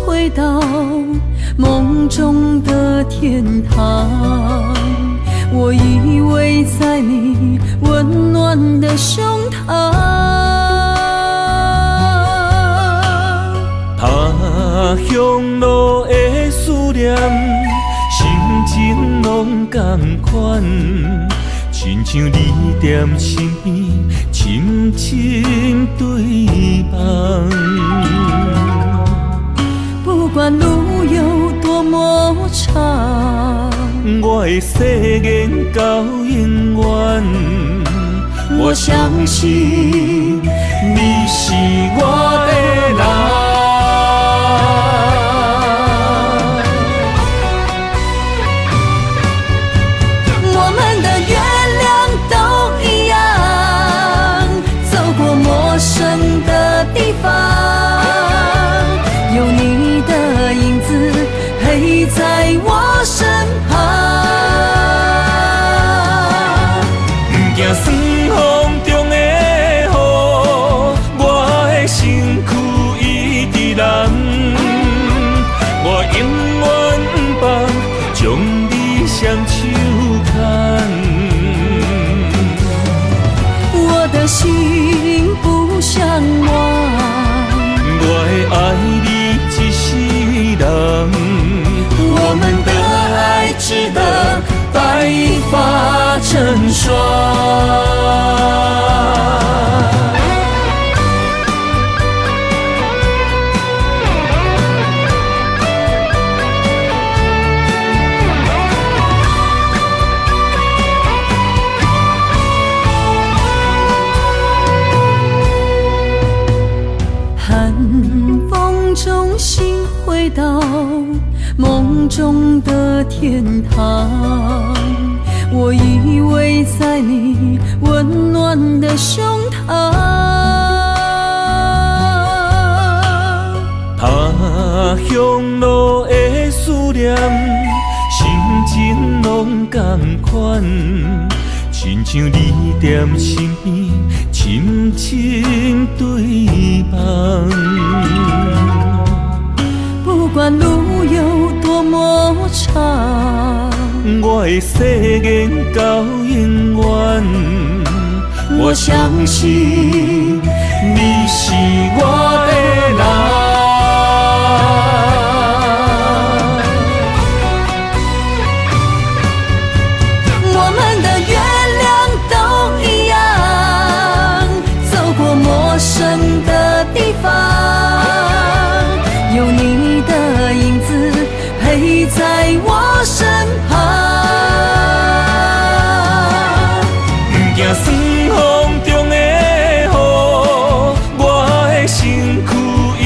回到梦中的天堂，我依偎在你温暖的胸膛。他乡路的思念，心情拢同款，亲像你踮身边，深深对望。不管路有多么长，我的誓言到永远。我相信你是我的人。我们的月亮都一样，走过陌生的地方，有你的影子陪在我身旁。不惊霜风中的雨，我的身躯一直蓝。我永远不放，将你双手牵。我的心不想忘，我会爱你一世人。我们的爱值得白发成霜。寒风中心回到梦中的天堂，我依偎在你温暖的胸膛。他乡路的思念，心情拢同款，亲像你踮身边，深深对望。不管路有多么长，我的誓言到永远。我相信你是我的人。我们的月亮都一样，走过陌生的地方，有你的影子陪在我身旁。不惊霜风中的雨，我的身躯一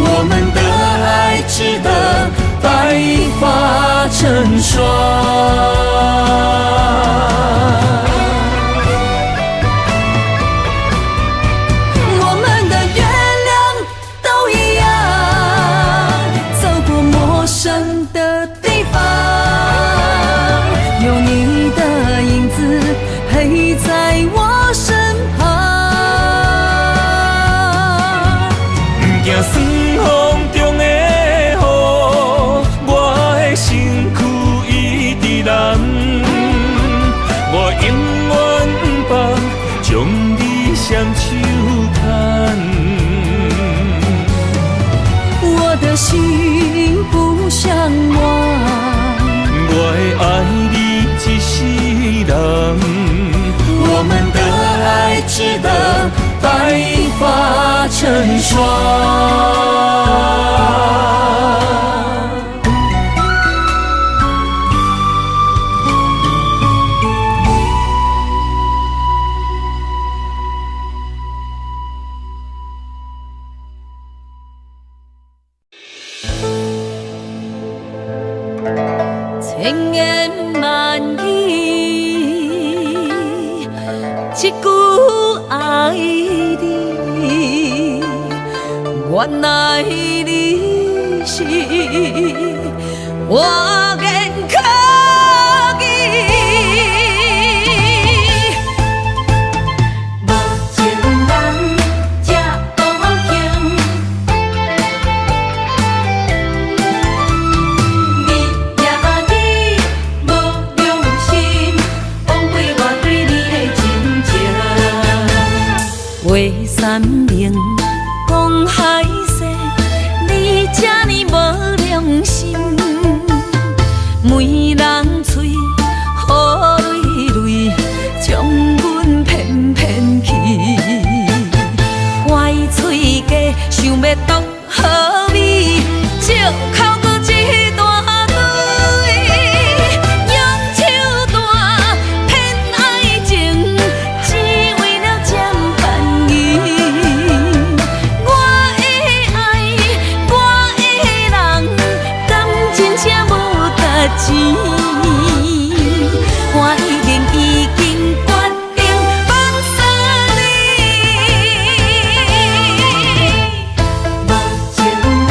我们的爱值得白发成霜。酸风中的雨，我的身躯一直淋。我永远不将你双手牵。我的心不像我会爱你一世人。我们的爱值得白发成霜。千言万语，一句爱你，原来你是我愿可记。无情人这无情，你也你无良心，枉费我对你的真情。为山明讲海誓，你这呢无良心，每人嘴好泪泪，将阮骗骗去。坏嘴家想要夺好味，借口搁一大堆，用手段骗爱情，只为了占便宜。我的爱，我的人，敢真正无值钱。我已经决定放下你。无情人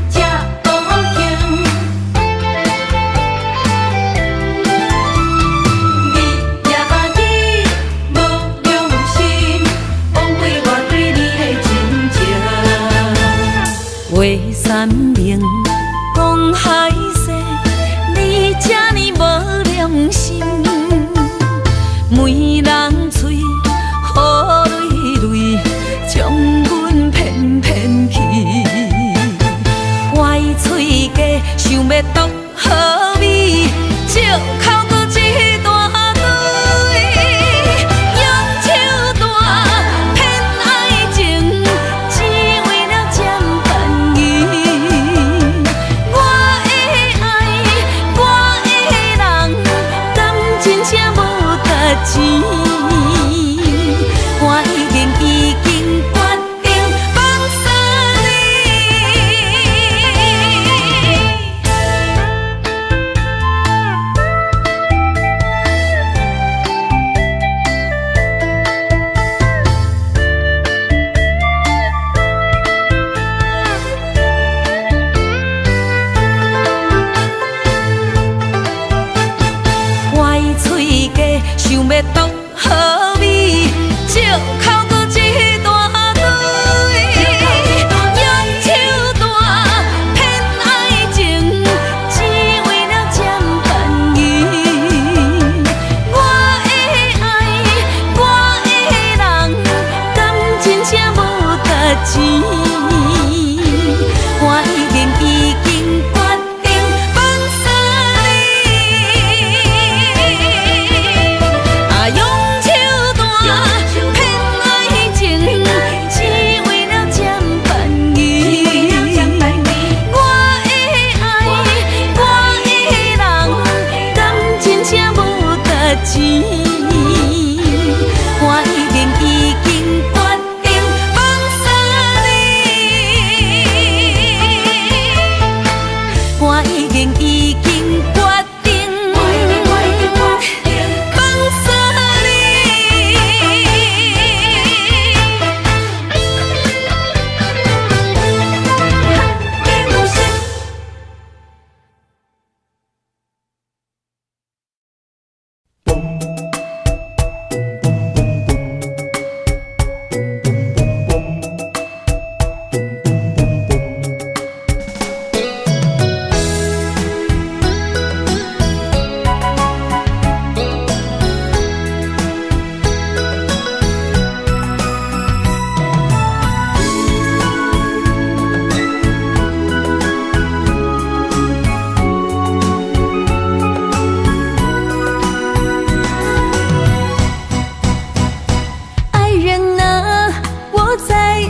这无情，你也你无良心，枉费我对你的真情。为山明讲海誓，你这呢无良心，每人嘴好泪泪，将阮骗骗去。坏嘴家想要夺好味，借口搁一大堆，用手段骗爱情，只为了占便宜。我的爱，我的人，敢真正无值钱。我已经决定放下你。坏嘴家想要夺好味，借口搁一大堆，用手段骗爱情，只为了占便宜。我的爱，我的人，敢真正无值钱。我已经决定放下你。用手段骗爱情，只为了占便宜。我的爱，我的人，敢真正无值钱。我已经决定放下你。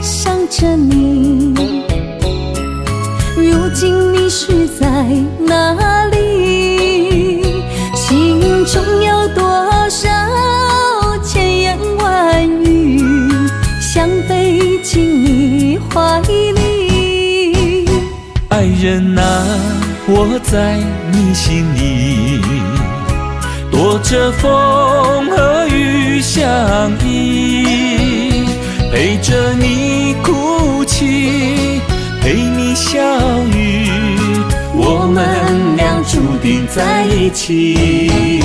想着你，如今你是在哪里？心中有多少千言万语，想飞进你怀里。爱人啊，我在你心里，躲着风和雨相依，陪着你哭泣，陪你笑语，我们俩注定在一起。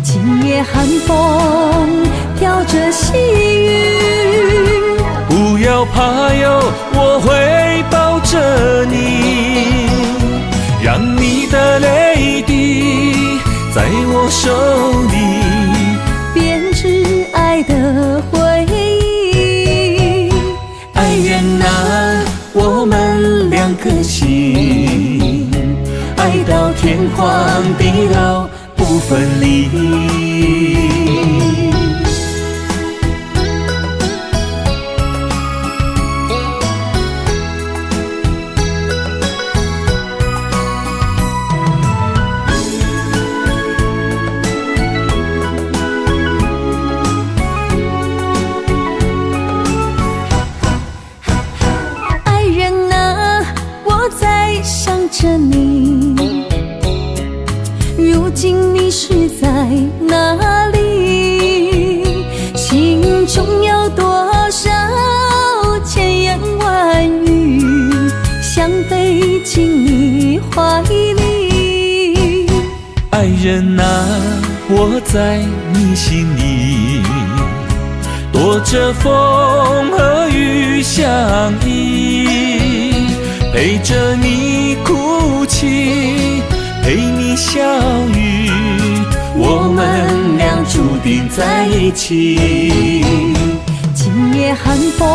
今夜寒风飘着细雨，不要怕哟，我会抱着你，让你的泪滴在我手里编织爱的回忆。爱人啊，我们两颗心，爱到天荒地老不分离。爱人啊，我在想着你，如今你是在哪里？心中有多少千言万语，想飞进你怀里。爱人啊，我在你心里，躲着风和雨相依，陪着你哭泣，陪你笑语，我们俩注定在一起。今夜寒风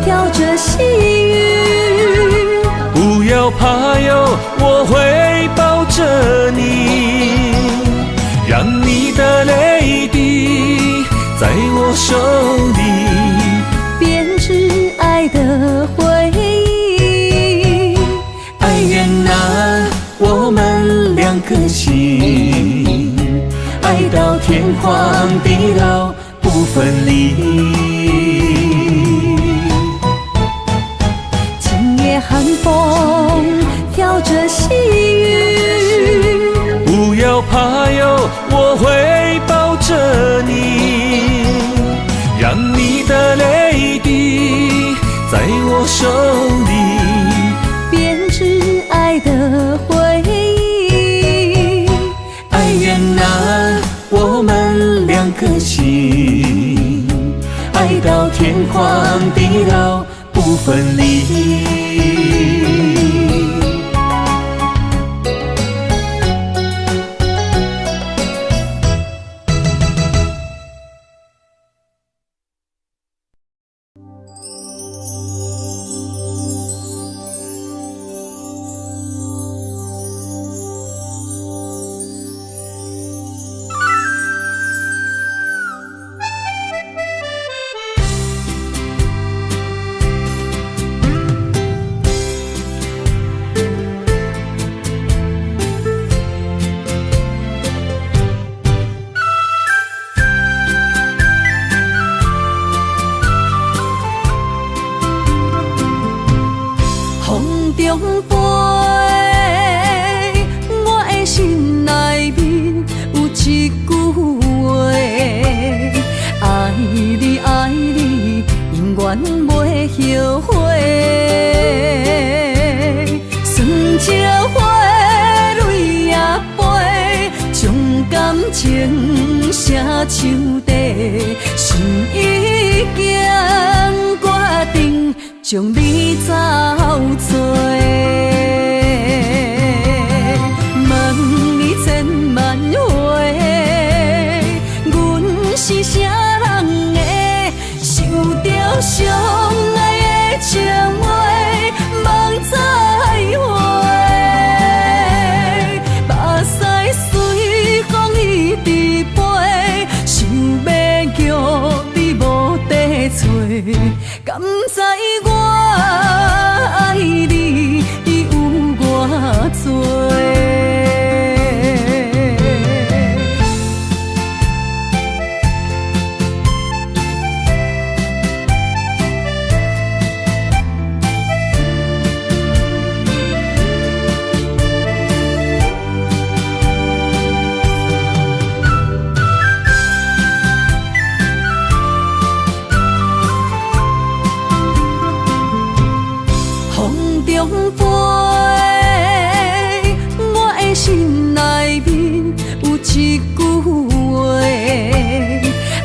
飘着细雨，不要怕哟，我会抱着你，让你的泪滴在我手里编织爱的回忆。爱人啊，我们两颗心，爱到天荒地老不分离。今夜寒风飘着细雨，不要怕哟，我会抱着你，让你的泪滴在我手里编织爱的回忆。爱人啊，我们两颗心，爱到天荒地老不分离。中飞，我的心内面有一句话：爱你爱你，永远袂后悔。酸笑花蕊也飞，将感情写手底，心已经决定。将你走做，问你千万回，阮是啥人的，受着伤爱的情话，梦再会。目屎随风一直飞，想要叫你无地找。甘知我爱你有偌多。风飞，我的心内面有一句话：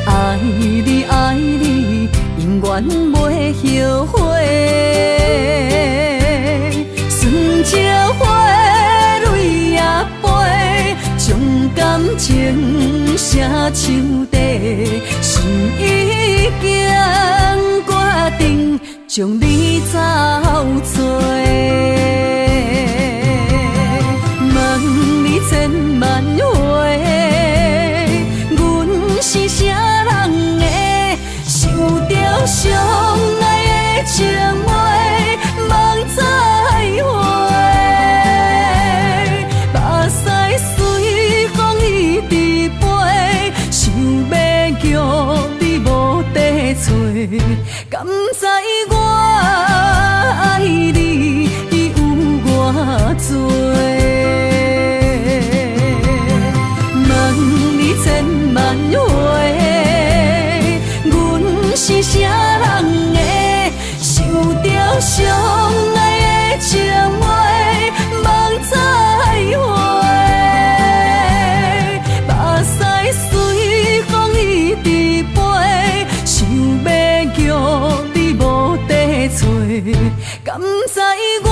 爱你爱你，永远袂后悔。酸石花泪也飞，将感情写唱地，心已经决定。将你走找，问你千万回，阮是啥人的，想着相爱的情话，望再会。目屎随风一直飞，想要叫你无地找，敢知我爱你有偌多？问你千万回，阮是啥人的，想着相爱的情话，望再会。目屎随风一直飞，想要叫你无地找，敢知我